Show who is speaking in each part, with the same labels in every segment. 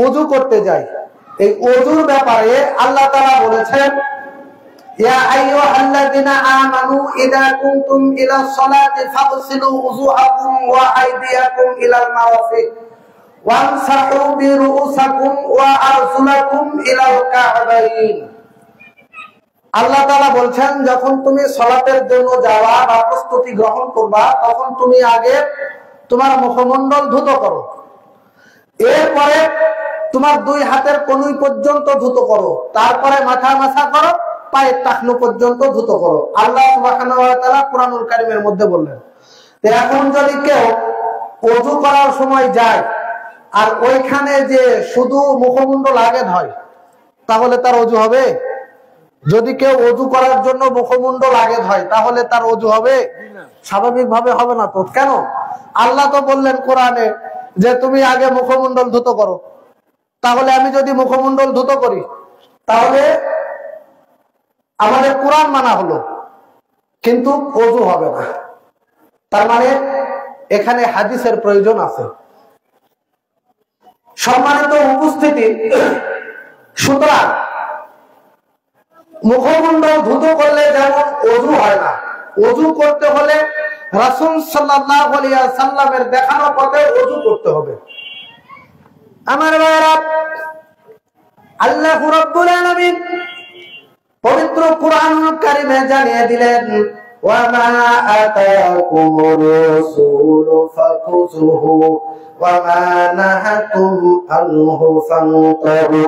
Speaker 1: ওযু করতে যাই, এই ওযুর ব্যাপারে আল্লাহ তাআলা বলেছেন, ইয়া আইয়ুহাল্লাযিনা আমানু ইযা কুনতুম ইলাস সালাতি ফাগসিলু উযুহাকুম ওয়া আইদিয়াকুম ইলাল মারাফিক ওয়ামসাহু বিরুউসাকুম ওয়া আরজুলাকুম ইলাল কা'বাইন। আল্লাহ তাআলা বলছেন, যখন তুমি সালাতের জন্য যাওয়া বা প্রস্তুতি গ্রহণ করবা, তখন তুমি আগে তোমার মুখমণ্ডল ধুত করো, এরপরে তোমার দুই হাতের কনুই পর্যন্ত ধুত করো, তারপরে মাথা মাসা করো, পায়ের টাকনু পর্যন্ত ধুত করো। আল্লাহ সুবহানাহু ওয়া তাআলা কুরআনুল কারীমের মধ্যে বললেন। তো এখন যদি কেউ ওযু করার সময় যায় আর ওইখানে যে শুধু মুখমণ্ডল আগে ধয়, তাহলে তার ওযু হবে? যদি কেউ ওযু করার জন্য মুখমণ্ডল আগে ধয়, তাহলে তার ওযু হবে? স্বাভাবিকভাবে হবে না। তো কেন? আল্লাহ তো বললেন কোরআনে যে তুমি আগে মুখমণ্ডল ধুত করো। তাহলে আমি যদি মুখমণ্ডল ধুত করি, তাহলে আমাদের কোরআন মানা হলো, কিন্তু ওযু হবে না। তার মানে এখানে হাদিসের প্রয়োজন আছে। সম্মানিত উপস্থিতি, সুতরাং মুখমণ্ডল ধুত করলে যেমন ওযু হয় না, ওযু করতে হলে রাসূল সাল্লাল্লাহু আলাইহি ওয়াসাল্লামের দেখানো পথে ওযু করতে হবে। আমার ভাইরা, আল্লাহ রাব্বুল আলামিন পবিত্র কুরআনুল কারীমে জানিয়ে দিলেন, ওয়া মা আতাকুমুর রাসূলু ফাখুযুহু ওয়া মা নাহাকুম আনহু ফান্তাহু।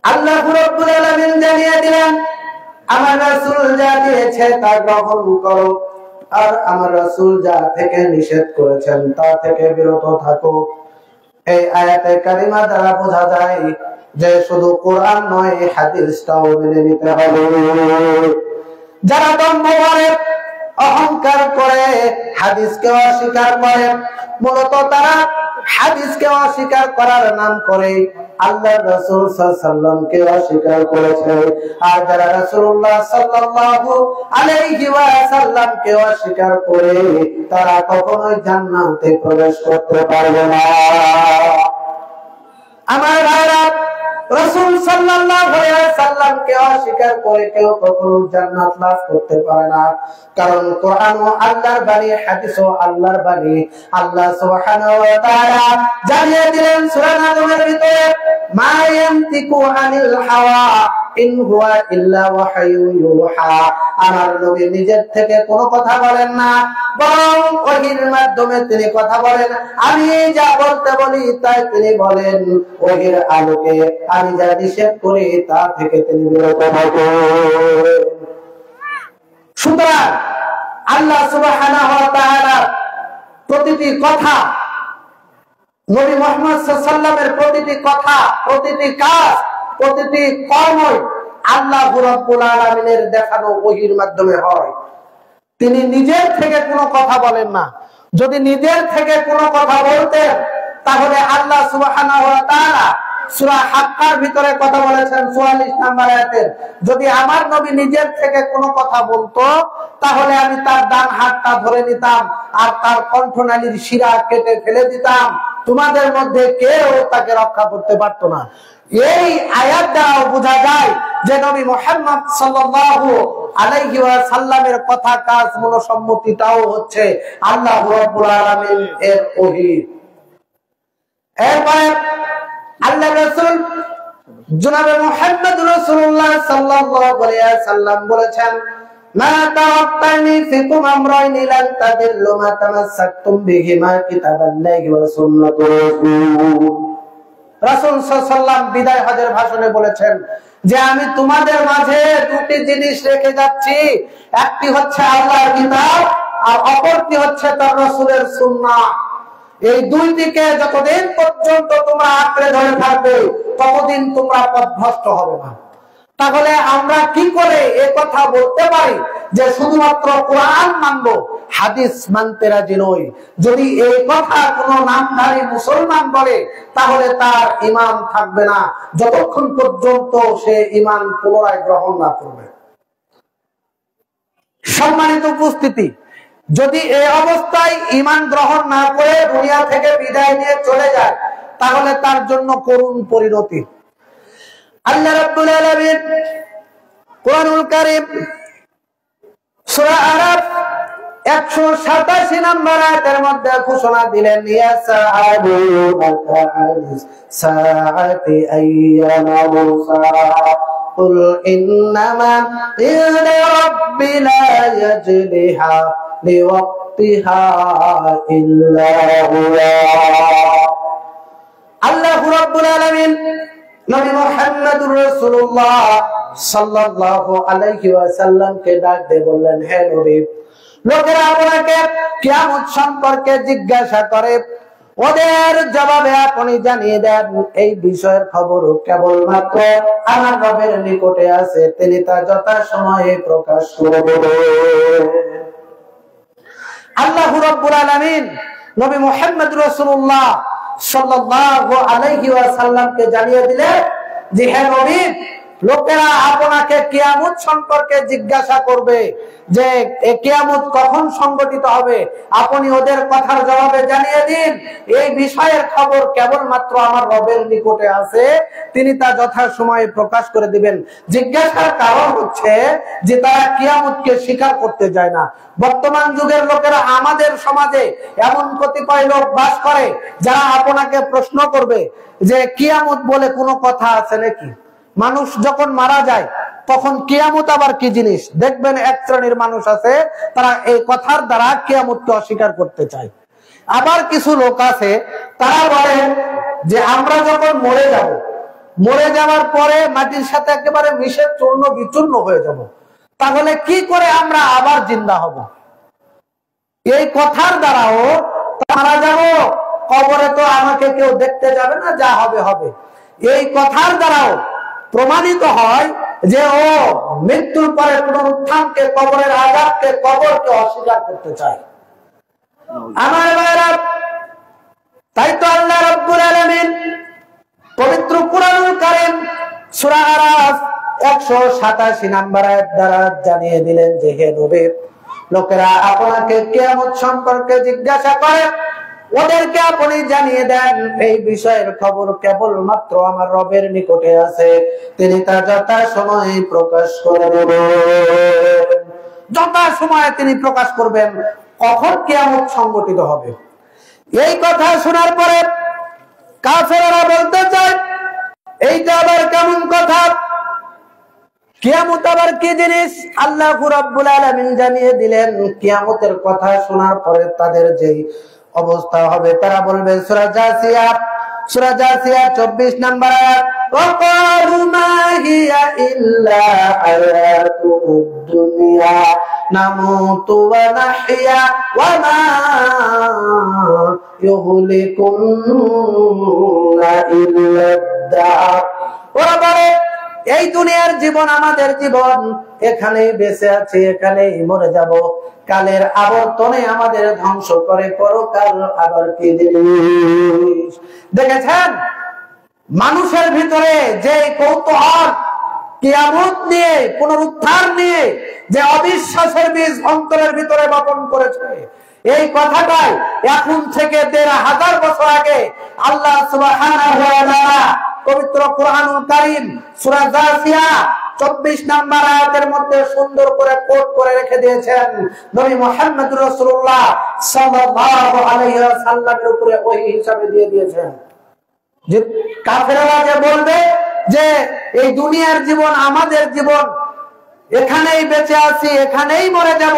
Speaker 1: আল্লাহ রাব্বুল আলামিন জানিয়ে দিলেন, আমার রাসূল যা দিয়েছে তা গ্রহণ করো, আর আমার রাসূল যা থেকে নিষেধ করেছেন তা থেকে বিরত থাকো। এই আয়াতে কারিমা দ্বারা বোঝা যায় যে শুধু কোরআন নয়, হাদিসটাও মেনে নিতে হবে। যারা দম্ভ করে, অহংকার করে, হাদিসকে অস্বীকার করে, মূলত তারা হাদিসকে অস্বীকার করার নাম করে আল্লাহর রাসূল সাল্লাল্লাহু আলাইহি ওয়াসাল্লামকে অস্বীকার করেছে। আর যারা রাসূলুল্লাহ সাল্লাল্লাহু আলাইহি ওয়াসাল্লামকে অস্বীকার করে, তারা কখনোই জান্নাতে প্রবেশ করতে পারবে না। আমার ভাইরা, রাসূল সাল্লাল্লাহু আলাইহি ওয়াসাল্লামকে অস্বীকার করে কেউ কখনো জান্নাত লাভ করতে পারে না। কারণ কোরআনও আল্লাহর বাণী, হাদিসও আল্লাহর বাণী। আল্লাহ সুবহানাহু ওয়া তাআলা জানিয়ে দিলেন সূরা নাজমের ভিতরে, মা ইয়ানতিকু আনিল হাওয়া ইন হুয়া ইল্লা ওয়াহয়ুন ইউহা। আমার নবী নিজের থেকে কোনো কথা বলেন না, বরং ওহীর মাধ্যমে তিনি কথা বলেন। আমি যা বলতে বলি তাই তিনি বলেন, ওহীর আলোকে আমি যা নিষেধ করি তা থেকে তিনি বিরত থাকেন। সুতরাং আল্লাহ সুবহানাহু ওয়া তাআলা প্রতিটি কথা, নবী মুহাম্মদ সাল্লাল্লাহু আলাইহি ওয়াসাল্লামের প্রতিটি কথা, প্রতিটি কাজ, প্রতিটি কর্ম আল্লাহ রাব্বুল আলামিনের দেখানো ওহীর মাধ্যমে হয়। তিনি নিজের থেকে কোনো কথা বলেন না। যদি নিজের থেকে কোনো কথা বলতেন, তাহলে আল্লাহ সুবহানাহু ওয়া তাআলা সূরা হাক্কার ভিতরে কথা বলেছেন ৪৪ নম্বর আয়াতে, যদি আমার নবী নিজের থেকে কোনো কথা বলতো, তাহলে আমি তার ডান হাতটা ধরে নিতাম আর তার কণ্ঠনালীর শিরা কেটে ফেলে দিতাম, তোমাদের মধ্যে কেউ তাকে রক্ষা করতে পারতো না। এই আয়াত দ্বারা বোঝা যায় যে নবী মুহাম্মদ সাল্লাল্লাহু আলাইহি ওয়াসাল্লামের কথা, কাজ, মনোসম্মতিটাও হচ্ছে আল্লাহ রাব্বুল আলামিন এর ওহী। এরপরে আল্লাহ রাসূল জনাবে মুহাম্মদ রাসূলুল্লাহ সাল্লাল্লাহু আলাইহি ওয়াসাল্লাম বলেছেন, মা তাওয়াক্কানি ফিকুম আমরাইনি লান তাদিল্লু মা তামাসসাকতুম বিহিমা কিতাবাল্লাহি ওয়া সুন্নাতুর রাসূল। রাসূল সাল্লাল্লাহু আলাইহি ওয়াসাল্লাম বিদায় হজের ভাষণে বলেছেন যে আমি তোমাদের মাঝে দুটি জিনিস রেখে যাচ্ছি, একটি হচ্ছে আল্লাহর কিতাব আর অপরটি হচ্ছে তার রাসূলের সুন্নাহ। এই দুইটিকে যতদিন পর্যন্ত তোমরা আঁকড়ে ধরে থাকবে, ততদিন তোমরা পথভ্রষ্ট হবে না। তাহলে আমরা কি করে এই কথা বলতে পারি যে শুধুমাত্র কোরআন মানবো, হাদিস মানতে রাজি নই? যদি এই কথা কোনো নামধারী মুসলমান বলে, তাহলে তার ঈমান থাকবে না যতক্ষণ পর্যন্ত সে ঈমান পুনরায় গ্রহণ না করবে। সম্মানিত উপস্থিতি, যদি এই অবস্থায় ঈমান গ্রহণ না করে দুনিয়া থেকে বিদায় নিয়ে চলে যায়, তাহলে তার জন্য করুণ পরিণতি। আল্লাহ রাব্বুল আলামিন কোরআনুল কারীম সূরা আরাফ 187 নম্বর আয়াতের মধ্যে ঘোষণা দিলেন, ইয়াসআলুনাকা আনিস সাআতি আইয়ানা মুরসাহা কুল ইন্নামা ইলমু রাব্বি লা ইয়াজলিহা লিওয়াক্তিহা ইল্লা হুয়া। আল্লাহু রাব্বুল আলামিন নবী মুহাম্মদুর রাসূলুল্লাহ সাল্লাল্লাহু আলাইহি ওয়াসাল্লামকে ডাক দিয়ে বললেন, হে নবী, লোকেরা আপনাকে কিয়ামত সম্পর্কে জিজ্ঞাসা করে, ওদের জবাবে আপনি জানিয়ে দেন এই বিষয়ের খবর কেবলমাত্র আমার রবের নিকটে আছে, তিনি তা যথাসময়ে প্রকাশ করবেন। আল্লাহু রাব্বুল আলামিন নবী মুহাম্মদ রাসূলুল্লাহ সাল্লাল্লাহু আলাইহি ওয়াসাল্লামকে জানিয়ে দিলেন যে, হে নবী, লোকেরা আপনাকে কিয়ামত সম্পর্কে জিজ্ঞাসা করবে যে কিয়ামত কখন সংঘটিত হবে, আপনি ওদের কথার জবাবে জানিয়ে দিন এই বিষয়ের খবর কেবলমাত্র আমার রবের নিকটে আছে, তিনি তা যথাসময়ে প্রকাশ করে দিবেন। জিজ্ঞাসার কারণ হচ্ছে যে তারা কিয়ামতকে স্বীকার করতে যায় না। বর্তমান যুগের লোকেরা, আমাদের সমাজে এমন কতিপয় লোক বাস করে যারা আপনাকে প্রশ্ন করবে যে কিয়ামত বলে কোনো কথা আছে নাকি, মানুষ যখন মারা যায় তখন কিয়ামত আবার কি জিনিস। দেখবেন এক শ্রেণীর মানুষ আছে, তারা এই কথার দ্বারা কিয়ামতকে অস্বীকার করতে চায়। আবার কিছু লোক আছে, তারা বলে যে আমরা যখন মরে যাব, মরে যাওয়ার পরে মাটির সাথে একেবারে মিশে চূর্ণ বিচূর্ণ হয়ে যাব, তাহলে কি করে আমরা আবার জিন্দা হব। এই কথার দ্বারাও মারা যাব, কবরে তো আমাকে কেউ দেখতে যাবে না, যা হবে হবে। এই কথার দ্বারাও প্রমাণিত হয় যে ও মৃত্যুর পরে পুনরুত্থানকে, কবরের আযাবকে, কবরকে অস্বীকার করতে চায়। আমার ভাইরা, তাই তো আল্লাহ রাব্বুল আলামিন পবিত্র কুরআনুল কারীম সূরা আরাফ 187 নম্বর আয়াত দ্বারা জানিয়ে দিলেন যে, হে নবী, লোকেরা আপনাকে কিয়ামত সম্পর্কে জিজ্ঞাসা করে, ওদেরকে আপনি জানিয়ে দেন এই বিষয়ের খবর কেবলমাত্র আমার রবের নিকটে আছে, তিনি তা যথাসময়ে প্রকাশ করে দেবেন। যথাসময়ে তিনি প্রকাশ করবেন কখন কিয়ামত সংঘটিত হবে। এই কথা শোনার পরে কাফেররা বলতে চায়, এইটা আবার কেমন কথা, কিয়ামত আবার কি জিনিস। আল্লাহু রাব্বুল আলামিন জানিয়ে দিলেন কিয়ামতের কথা শোনার পরে তাদের যেই অবস্থা হবে, তারা বলবে, সূরা জাসিয়া 24 নম্বর আয়াত, ওয়াকালু মা হিয়া ইল্লা হায়াতুদ দুনিয়া নামুতু ওয়া নাহইয়া ওয়া মা ইউহলিকুনা ইল্লা দার। ওরা বলে, এই দুনিয়ার জীবন আমাদের জীবন, এখানেই বেঁচে আছি, এখানেই মরে যাব, কালের আবর্তনে আমাদের ধ্বংস করে পরকাল আবার কি জিনিস। দেখেছেন মানুষের ভিতরে যে কৌতূহল কিয়ামত নিয়ে, পুনরুত্থান নিয়ে যে অবিশ্বাসের বীজ অন্তরের ভিতরে বপন করেছে, এই কথাটাই এখন থেকে ১৫০০ বছর আগে আল্লাহ সুবহানাহু ওয়া তাআলা পবিত্র কুরআনুল কারীম সূরা জাসিয়া 24 নম্বর আয়াতের মধ্যে সুন্দর করে কোট করে রেখে দিয়েছেন। নবী মুহাম্মদুর রাসূলুল্লাহ সাল্লাল্লাহু আলাইহি ওয়াসাল্লামের উপরে ওহী হিসাবে দিয়ে দিয়েছেন যে কাফেররা যে বলবে যে এই দুনিয়ার জীবন আমাদের জীবন, এখানেই বেঁচে আছি, এখানেই মরে যাব,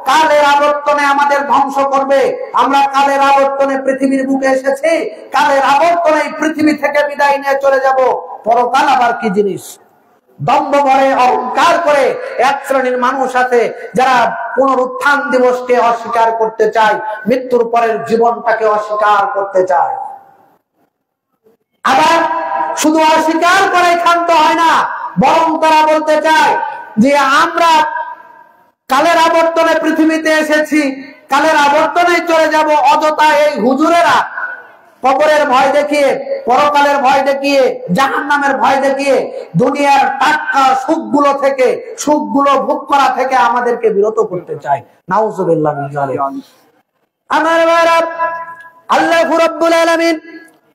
Speaker 1: কালের আবর্তনে আমাদের ধ্বংস করবে, আমরা কালের আবর্তনে পৃথিবীর বুকে এসেছি, কালের আবর্তনে পৃথিবী থেকে বিদায় নিয়ে চলে যাব, পরকাল আবার কি জিনিস। দম্ভ ভরে অহংকার করে এক শ্রেণীর মানুষ আছে যারা পুনরুত্থান দিবসকে অস্বীকার করতে চায়, মৃত্যুর পরের জীবনটাকে অস্বীকার করতে চায়। আবার শুধু অস্বীকার করে ক্ষান্ত হয় না, বরং তারা বলতে চায় যে আমরা কালের আবর্তনে পৃথিবীতে এসেছি, কালের আবর্তনে চলে যাব। অযথা এই হুজুরেরা কবরের ভয় দেখিয়ে, পরকালের ভয় দেখিয়ে, জাহান্নামের ভয় দেখিয়ে দুনিয়ার টাটকা সুখগুলো থেকে, সুখগুলো ভোগ করা থেকে আমাদেরকে বিরত করতে চায়। নাউজুবিল্লাহ মিন যালিক। আমার ভাইরা, আল্লাহ রাব্বুল আলামিন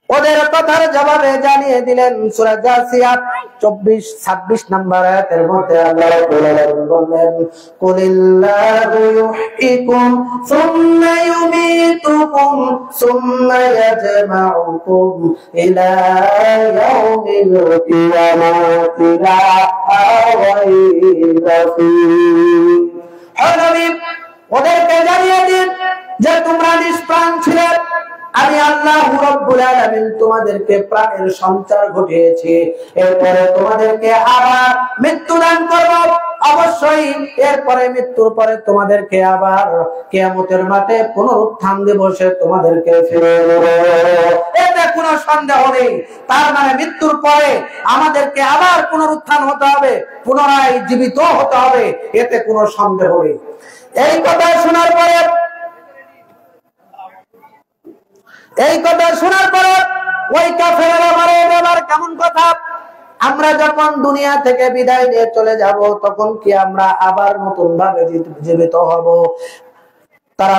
Speaker 1: ওদের কথার জবাবে জানিয়ে দিলেন সূরা জাসিয়াত 24-26 নম্বর আয়াতের মধ্যে আল্লাহ রাব্বুল আলামিন বললেন, কুলিল্লাহু ইউহয়িকুম সুম্মা ইউমীতুকুম সুম্মা ইয়াজমাউকুম ইলা ইয়াউমিল কিয়ামাতি লা রাইবা ফীহি। হে নবী, ওদেরকে জানিয়ে দিন যে তোমরা নিষ্প্রাণ ছিলে, আমি আল্লাহ রাব্বুল আলামিন তোমাদেরকে প্রাণের সঞ্চার ঘটিয়েছি, এরপরে তোমাদেরকে আবার মৃত্যু দান করব। অবশ্যই এরপরে মৃত্যুর পরে তোমাদেরকে আবার কিয়ামতের মাঠে পুনরুত্থান দিবসে তোমাদেরকে ফিরিয়ে দেব, এতে কোনো সন্দেহ নেই। তার মানে মৃত্যুর পরে আমাদেরকে আবার পুনরুত্থান হতে হবে, পুনরায় জীবিত হতে হবে, এতে কোনো সন্দেহ নেই। এই কথা শোনার পরে ওই কাফেররা বলে, এবার কেমন কথা, আমরা যখন দুনিয়া থেকে বিদায় নিয়ে চলে যাব তখন কি আমরা আবার নতুন ভাবে জীবিত হব? তারা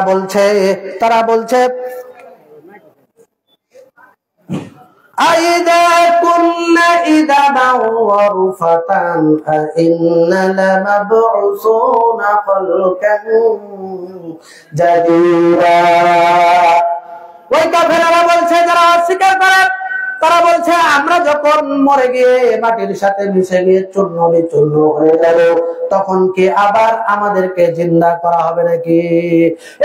Speaker 1: বলছে আইদা কুন্না ইদাবান ওয়া রুফাতান ইন্না লামাবউসুনা খালকান জাদীদা। ওই কাফেররা বলছে, যারা অস্বীকার করে, তারা বলছে আমরা যখন মরে গিয়ে মাটির সাথে মিশে গিয়ে চূর্ণ বিচূর্ণ হয়ে যাব তখন কি আবার আমাদেরকে জিন্দা করা হবে নাকি?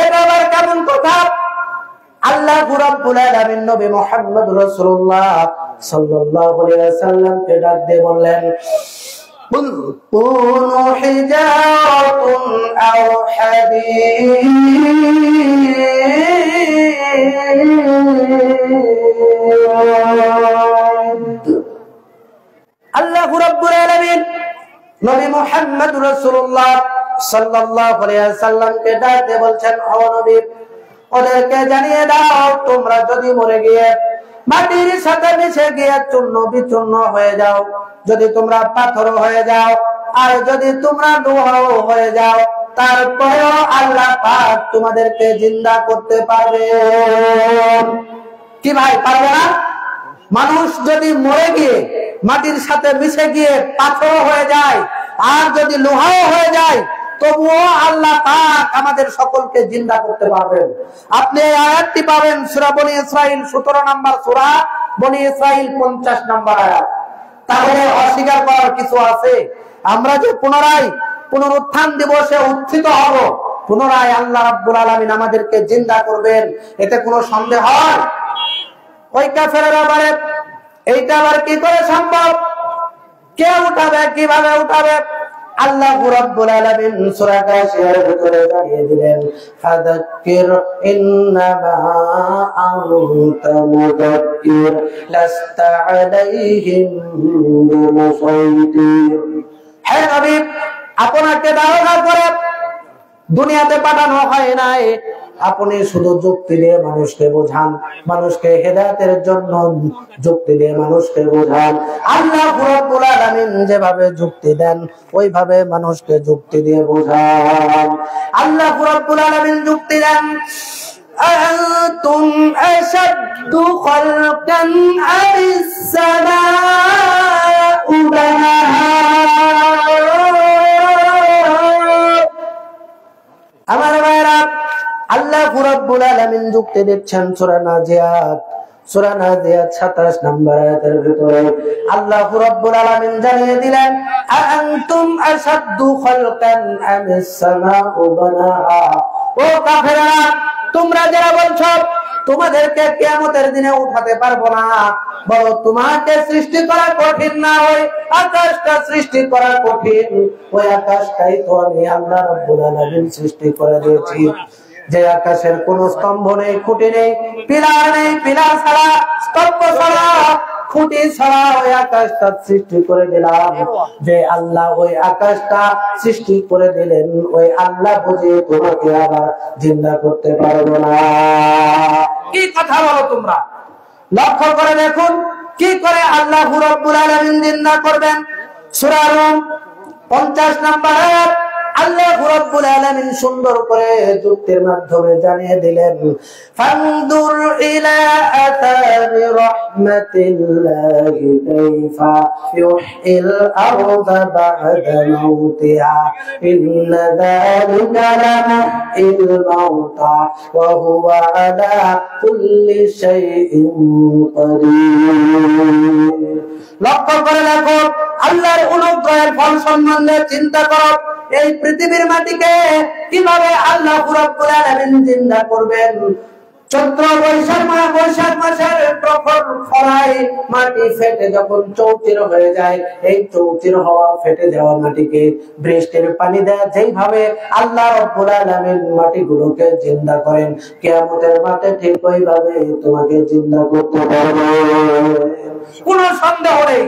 Speaker 1: এটা আবার কেমন কথা? আল্লাহ রাব্বুল আলামিন নবী মুহাম্মদ রাসূলুল্লাহ সাল্লাল্লাহু আলাইহি ওয়াসাল্লামকে ডাক দিয়ে বললেন, কুনু হিজারাতুন আও হাদীদ। আল্লাহ রাব্বুল আলামিন নবী মুহাম্মদ রাসূলুল্লাহ সাল্লাল্লাহু আলাইহি ওয়াসাল্লামকে ডাক দিয়ে বলছেন, ও নবী, ওদেরকে জানিয়ে দাও, তোমরা যদি মরে গিয়ে মাটির সাথে মিশে গিয়ে চূর্ণ বিচূর্ণ হয়ে যাও, যদি তোমরা পাথর হয়ে যাও, আর যদি তোমরা লোহ হয়ে যাও, তারপরেও আল্লাহ পাক তোমাদেরকে জিন্দা করতে পারবে। কি ভাই, পারবে না? মানুষ যদি মরে গিয়ে মাটির সাথে মিশে গিয়ে পাথর হয়ে যায়, আর যদি লোহাও হয়ে যায়, তবুও আল্লাহ পাক আমাদের সকলকে জিন্দা করতে পারবেন। আপনি এই আয়াতটি পাবেন সূরা বনী ইসরাইল 17 নম্বর সূরা বনী ইসরাইল 50 নম্বর আয়াত। তাহলে অস্বীকার করার কিছু আছে? আমরা যে পুনরায় পুনরুত্থান দিবসে উত্থিত হব, পুনরায় আল্লাহ রাব্বুল আলামিন আমাদেরকে জিন্দা করবেন, এতে কোনো সন্দেহ হয়? ওই কাফেররা বলে, এইটা আবার কি করে সম্ভব? কে উঠাবে, কিভাবে উঠাবে? আল্লাহ রাব্বুল আলামিন সূরা গাশিয়ার ভিতরে জানিয়ে দিলেন, ফাযাক্কির ইন্নামা আনতা মুযাক্কির লাস্তা আলাইহিম বিমুসাইতির। হে নবী, আপনাকে দাওয়াত করে দুনিয়াতে পাঠানো হয় নাই, আপনি শুধু যুক্তি দিয়ে মানুষকে বোঝান, মানুষকে হেদায়েতের জন্য যুক্তি দিয়ে মানুষকে বোঝান। আল্লাহ রাব্বুল আলামিন যেভাবে যুক্তি দেন ওইভাবে মানুষকে যুক্তি দিয়ে বোঝান। আল্লাহ রাব্বুল আলামিন যুক্তি দেন, আনতুম আশাদ্দু খালকান আমিস সামাউ বানাহা। আমার ভাইরা, আল্লাহ রাব্বুল আলামিন যুক্তি দিচ্ছেন সূরা নাজিয়াত 27 নম্বর আয়াতের ভিতরে। আল্লাহ রাব্বুল আলামিন জানিয়ে দিলেন, আনতুম আশাদ্দু খালকান আমিস সামাউ বানাহা। ও কাফেররা, তোমরা যারা বলছো তোমাদেরকে কিয়ামতের দিনে উঠাতে পারবো না, বলো তোমাকে সৃষ্টি করা কঠিন না, ওই আকাশটা সৃষ্টি করা কঠিন। ওই আকাশটাই তো আমি আল্লাহ রাব্বুল আলামিন সৃষ্টি করে দিয়েছি, যে আকাশের কোন স্তম্ভ নেই, খুঁটি নেই, পিলার নেই, পিলার ছাড়া, স্তম্ভ ছাড়া, খুঁটি ছাড়া ওই আকাশটা সৃষ্টি করে দিলাম। যে আল্লাহ ওই আকাশটা সৃষ্টি করে দিলেন, ওই আল্লাহ বুঝে তোমাকে আবার জিন্দা করতে পারবো না। কি কথা বলো তোমরা? লক্ষ্য করে দেখুন কি করে আল্লাহ রাব্বুল আলামিন জিন্দা করবেন। সূরা রুম 50 নম্বর আয়াত আল্লাহ রাব্বুল আলামিন সুন্দর করে যুক্তির মাধ্যমে জানিয়ে দিলেন, ফানদুর ইলা আতারি রাহমাতিল্লাহি কাইফা ইউহিল আরদা বা'দা মাউতিহা ইন্না যালিকা লামুহিল মাউতা ওয়া হুয়া আলা কুল্লি শাইইন কাদির। লক্ষ্য করে দেখো আল্লাহর অনুগ্রহের ফল সম্বন্ধে চিন্তা করো। এই পৃথিবীর মাটিকে কিভাবে আল্লাহ রাব্বুল আলামিন জিন্দা করবেন। চৈত্র বৈশাখ মাসের প্রখর খরায় মাটি ফেটে যখন চৌচির হয়ে যায়, এই চৌচির হওয়া ফেটে যাওয়া মাটিকে বৃষ্টির পানি দেয় যেইভাবে আল্লাহ রাব্বুল আলামিন মাটিগুলোকে জিন্দা করেন, কিয়ামতের মাঠে ঠিক ওইভাবে তোমাকে জিন্দা করতে পারবে, কোনো সন্দেহ নেই।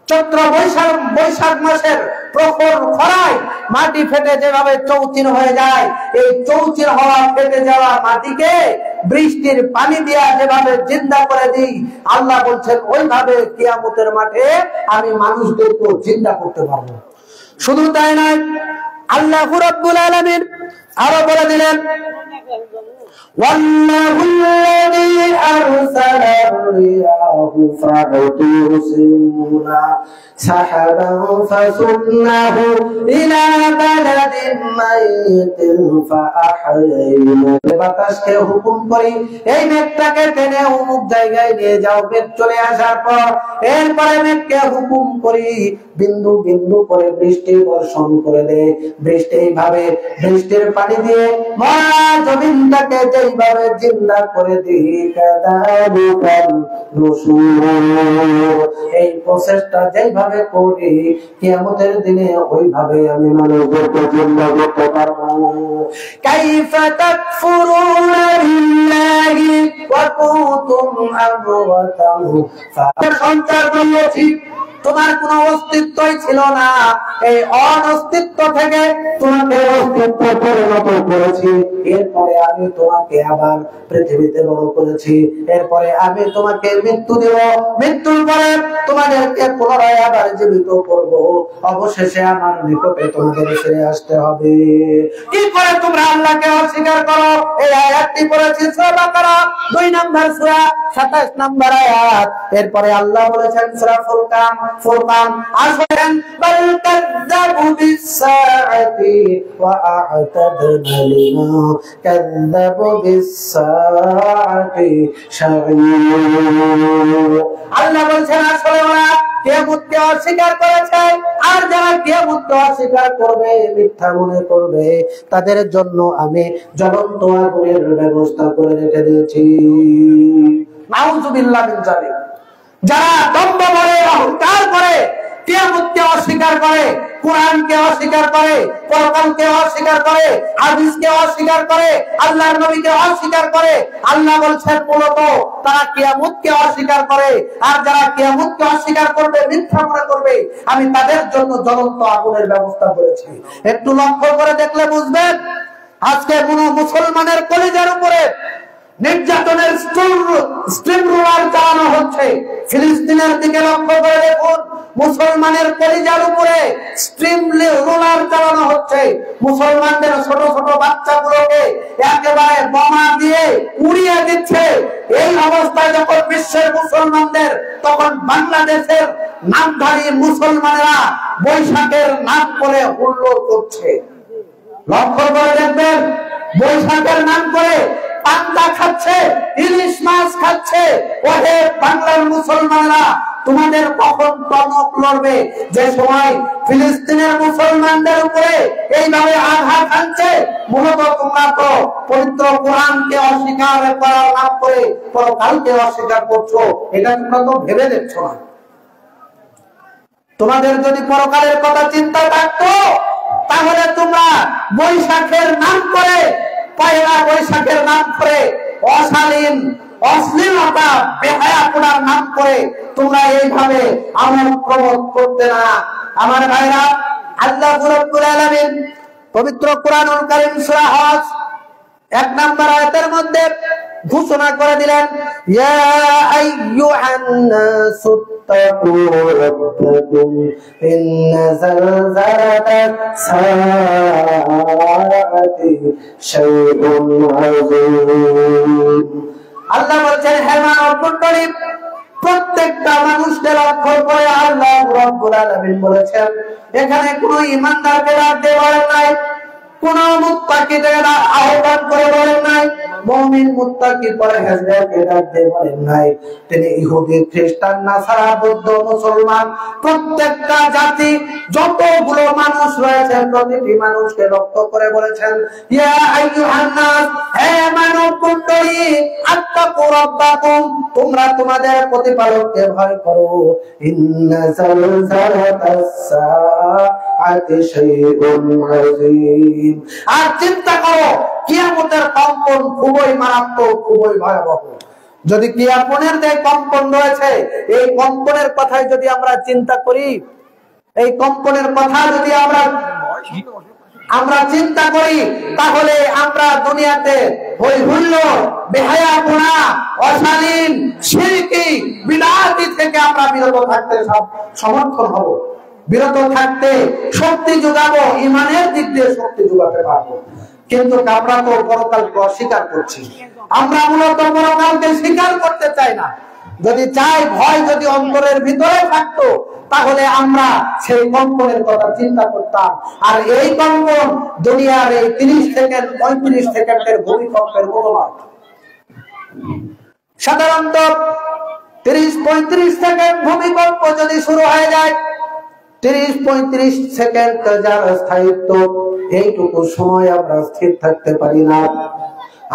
Speaker 1: চৈত্র বৈশাখ মাসের প্রখর খরায় মাটি ফেটে যেভাবে চৌচির হয়ে যায়, এই চৌচির হওয়া ফেটে যাওয়া মাটিকে বৃষ্টির পানি দিয়া যেভাবে জিন্দা করে দিই, আল্লাহ বলছেন ওইভাবে কিয়ামতের মাঠে আমি মানুষদেরকে জিন্দা করতে পারবো। শুধু তাই নয়, আল্লাহ রাব্বুল আলামিন আরো বলে দিলেন, ওয়াল্লাহু আল্লাযী আরসালা আর-রিয়াহু ফাতুসিনা সাহাবান ফাসুন্নাহু ইলা বালাদিন মাইতিন ফাআহইনা। বাতাসকে হুকুম করি এই মেঘটাকে টেনে অমুক জায়গায় নিয়ে যাও। মেঘ চলে আসার পর এরপরে মেঘকে হুকুম করি বিন্দু বিন্দু করে বৃষ্টি বর্ষণ করে দে। বৃষ্টি এইভাবে বৃষ্টির পানি দিয়ে মরা জমিনটাকে যেইভাবে জিন্দা করে দিই, কাযালিকাল নুশুর। এই প্রসেসটা যেইভাবে করি কিয়ামতের দিনে ওইভাবে আমি মানুষদেরকে জিন্দা করতে পারবো। কাইফা তাকফুরুনা বিল্লাহি ওয়া কুনতুম আমওয়াতান সঞ্চার করেছি, তোমার কোনো অস্তিত্বই ছিল না, এই অনস্তিত্ব থেকে তোমাকে অস্তিত্ব পরিণত করেছি। এরপরে আমি তোমাকে আবার পৃথিবীতে বড় করেছি। এরপরে আমি তোমাকে মৃত্যু দেব, মৃত্যুর পরে তোমাদেরকে পুনরায় আবার জীবিত করব। অবশেষে আমার নিকটে তোমাদের ফিরে আসতে হবে। কি করে তোমরা আল্লাহকে অস্বীকার করো? এই আয়াতটি পড়েছি সূরা বাকারা 2 নম্বর সূরা 27 নম্বর আয়াত। এরপরে আল্লাহ বলেছেন সূরা ফুরকান আসেন, বাল কাযযাবু বিস-সাআতি ওয়া আ'তাদনা লিমা কাযযাবু বিস-সাআতি শাগীর। আল্লাহ বলেছেন আসলে ওরা কিয়ামতকে অস্বীকার করেছে, আর যারা কিয়ামতকে অস্বীকার করবে, মিথ্যা মনে করবে, তাদের জন্য আমি জ্বলন্ত আগুনের ব্যবস্থা করে রেখে দিয়েছি। নাউযুবিল্লাহ মিন যালিক। যারা দম্ভ করে, অহংকার করে, কিয়ামতকে অস্বীকার করে, কোরআনকে অস্বীকার করে, পরকালকে অস্বীকার করে, হাদিসকে অস্বীকার করে, আল্লাহর নবীকে অস্বীকার করে, আল্লাহ বলছেন মূলত তারা কিয়ামতকে অস্বীকার করে। আর যারা কিয়ামতকে অস্বীকার করবে, মিথ্যা মনে করবে, আমি তাদের জন্য জ্বলন্ত আগুনের ব্যবস্থা করেছি। একটু লক্ষ্য করে দেখলে বুঝবেন, আজকে কোন মুসলমানের কলিজার উপরে নির্যাতনের স্ট্রিম রোলার চালানো হচ্ছে। ফিলিস্তিনের দিকে লক্ষ্য করে দেখুন, মুসলমানের কলিজার উপরে স্ট্রিম রোলার চালানো হচ্ছে। মুসলমানদের ছোট ছোট বাচ্চাগুলোকে একেবারে বোমা দিয়ে উড়িয়ে দিচ্ছে। এই অবস্থায় যখন বিশ্বের মুসলমানদের, তখন বাংলাদেশের নামধারী মুসলমানেরা বৈশাখের নাম করে হুল্লোড় করছে। লক্ষ্য করে দেখবেন, বৈশাখের নাম করে পান্তা খাচ্ছে, ইলিশ মাছ খাচ্ছে। ওহে বাংলার মুসলমানরা, তোমাদের কখন টনক লড়বে? যে সময় ফিলিস্তিনের মুসলমানদের উপরে এইভাবে আঘাত আনছে, মূলত তোমরা তো পবিত্র কোরআনকে অস্বীকার করার নাম করে পরকালকে অস্বীকার করছো। এটা তোমরা তো ভেবে দেখছো না। তোমাদের যদি পরকালের কথা চিন্তা থাকতো, তাহলে তোমরা বৈশাখের নাম করে, পয়লা বৈশাখের নাম করে, অশালীন অশ্লীলতা বেহায়াপনার নাম করে তোমরা এইভাবে আমল প্রমোদ করতে না। আমার ভাইরা, আল্লাহ রাব্বুল আলামিন পবিত্র কোরআনুল কারীম সূরা হজ 1 নম্বর আয়াতের মধ্যে ঘোষণা করে দিলেন, ইয়া আইয়ুহান নাসু তাকু রাব্বাকুম ইন্না যালজালাতাস সাআতি শাইউন আযীম। আল্লাহ বলেন, হে মানব মণ্ডলী, প্রত্যেকটা মানুষকে লক্ষ্য করে আল্লাহ রাব্বুল আলামিন বলেছেন, এখানে কোন ঈমানদারকে ডাক দিয়ে বলেন নাই, কোন মুত্তাকিকে আহ্বান করে বলেন নাই, মুমিন মুত্তাকি পরহেজগারকে ডাক দিয়ে বলেন নাই। তিনি ইহুদি, খ্রিস্টান, নাসারা, বৌদ্ধ, মুসলমান প্রত্যেকটা জাতি যতগুলো মানুষ রয়েছে প্রতিটি মানুষকে লক্ষ্য করে বলেছেন, ইয়া আইয়ুহান নাস, হে মানব মণ্ডলী, আত্তাকু রাব্বাকুম, তোমরা তোমাদের প্রতিপালককে ভয় করো। ইন্না যালজালাতাস সাআতি শাইউন আযীম। আর চিন্তা করো, কিয়ামতের কম্পন খুবই মারাত্মক, খুবই ভয়াবহ। যদি কিয়ামতের যে কম্পন রয়েছে, এই কম্পনের কথাই যদি আমরা চিন্তা করি, এই কম্পনের কথা যদি আমরা চিন্তা করি, তাহলে আমরা দুনিয়াতে হই হুল্লোড়, বেহায়াপনা, অশালীন, শিরকি, বিদআতি থেকে আমরা বিরত থাকতে সমর্থন হব, বিরত থাকতে শক্তি যোগাবো, ইমানের দিক দিয়ে শক্তি যোগাতে পারবো। কিন্তু আমরা তো পরকালকে অস্বীকার করছি, আমরা মূলত পরকালকে স্বীকার করতে চাই না। যদি চাই, ভয় যদি অন্তরের ভিতরে থাকতো, তাহলে আমরা সেই কম্পনের কথা চিন্তা করতাম। আর এই কম্পন দুনিয়ার এই 30 সেকেন্ড 35 সেকেন্ডের ভূমিকম্পের মতো নয়। সাধারণত 30-35 সেকেন্ড ভূমিকম্প যদি শুরু হয়ে যায়, 30-35 সেকেন্ড যার স্থায়িত্ব, এইটুকু সময় আমরা স্থির থাকতে পারি না।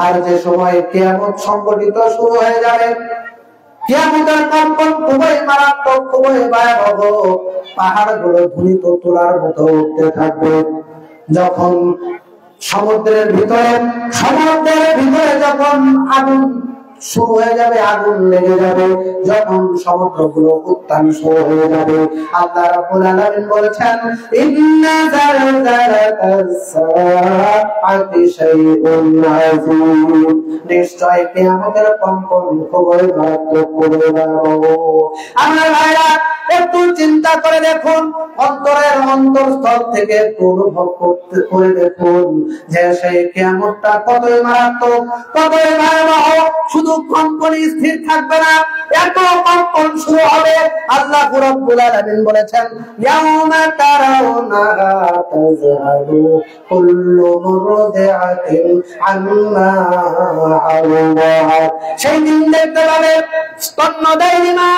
Speaker 1: আর যে সময় কিয়ামত সংঘটিত শুরু হয়ে যাবে, কিয়ামতের কম্পন খুবই মারাত্মক, খুবই ভয়াবহ, পাহাড়গুলো ধুলিত তোলার মতো উঠতে থাকবে। যখন সমুদ্রের ভিতরে যখন আগুন শুরু হয়ে যাবে, আগুন লেগে যাবে, যখন সমুদ্রগুলো উত্তাল শুরু হয়ে যাবে, আল্লাহ রাব্বুল আলামিন বলেছেন, ইন্না যালজালাতাস সাআতি শাইউন আযীম, নিশ্চয় কিয়ামতের কম্পন খুবই মারাত্মক, খুবই ভয়াবহ। আমার ভাইরা, একটু চিন্তা করে দেখুন, অন্তরের অন্তরস্থল থেকে অনুভব করে দেখুন যে সেই কিয়ামতটা কতই মারাত্মক, কতই ভয়াবহ। শুধু কম্পন স্থির থাকবে না, এত কম্পন শুরু হবে। আল্লাহ রাব্বুল আলামিন বলেছেন, ইয়াউমা তারাউনাহা তাযহালু কুল্লু মুরদিআতিন আম্মা আরদাআত, সেই দিন দেখতে পাবে স্তন্যদায়িনী মা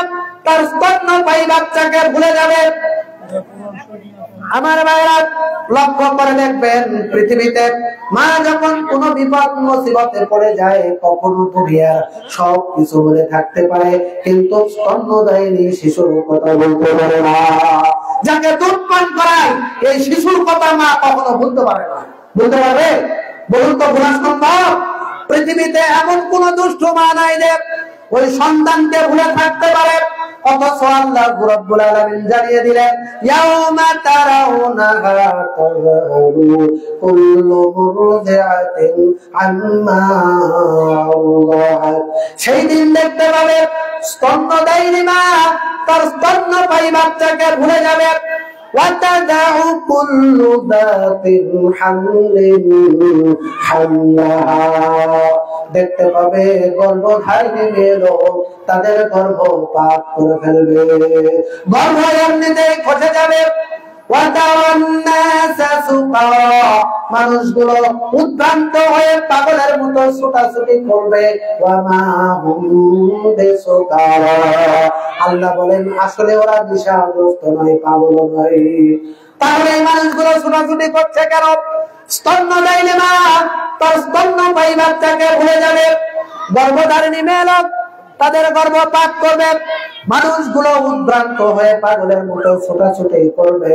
Speaker 1: তার স্তন্যপায়ী বাচ্চাকে ভুলে যাবে। আমার ভাইরা, লক্ষ্য করে দেখবেন, পৃথিবীতে মা যখন কোন বিপদ মুসিবতে পড়ে যায়, কখনো দুনিয়ার সব কিছু বলে থাকতে পারে, কিন্তু স্তন্যদায়িনী শিশুর কথা বলতে পারে না। যাকে দুধ পান করায়, এই শিশুর কথা মা কখনো বলতে পারে না। বলতে পারবে? বলুন তো, ভোলা সম্ভব? পৃথিবীতে এমন কোন দুষ্ট মা নাই যে ওই সন্তানকে ভুলে থাকতে পারে। অথচ আল্লাহ রাব্বুল আলামিন জানিয়ে দিলেন, ইয়াউমা তারাউনাহা তাযহালু কুল্লু মুরদিআতিন আম্মা আরদাআত, সেই দিন দেখতে পাবে স্তন্যদায়িনী মা তার স্তন্যপায়ী বাচ্চাকে ভুলে যাবে। وتدع كل ذات حمل حملها, দেখতে পাবে গর্ভধারিণী মেয়েরও তাদের গর্ভপাত করে ফেলবে, গর্ভ এমনিতেই খসে যাবে। মানুষগুলো উদ্ভ্রান্ত হয়ে পাগলের মতো ছোটাছুটি করবে। আল্লাহ বলেন, আসলে ওরা দিশাগ্রস্ত নয়, পাগল নয়। তাহলে এই মানুষগুলো ছোটাছুটি করছে কেন? স্তন্যদায়িনী মা তার স্তন্যপায়ী বাচ্চাকে ভুলে যাবে, গর্ভধারিণী মেয়ে তাদের গর্ভপাত করবে। মানুষগুলো উদ্ভ্রান্ত হয়ে পাগলের মতো ছোটাছুটি করবে।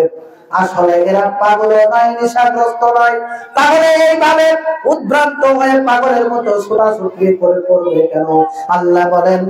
Speaker 1: আসলে এরা পাগল নয়, নেশাগ্রস্ত নয়। তাহলে এইভাবে উদ্ভ্রান্ত হয়ে পাগলের মতো ছোটাছুটি করে করবে কেন? আল্লাহ বলেন,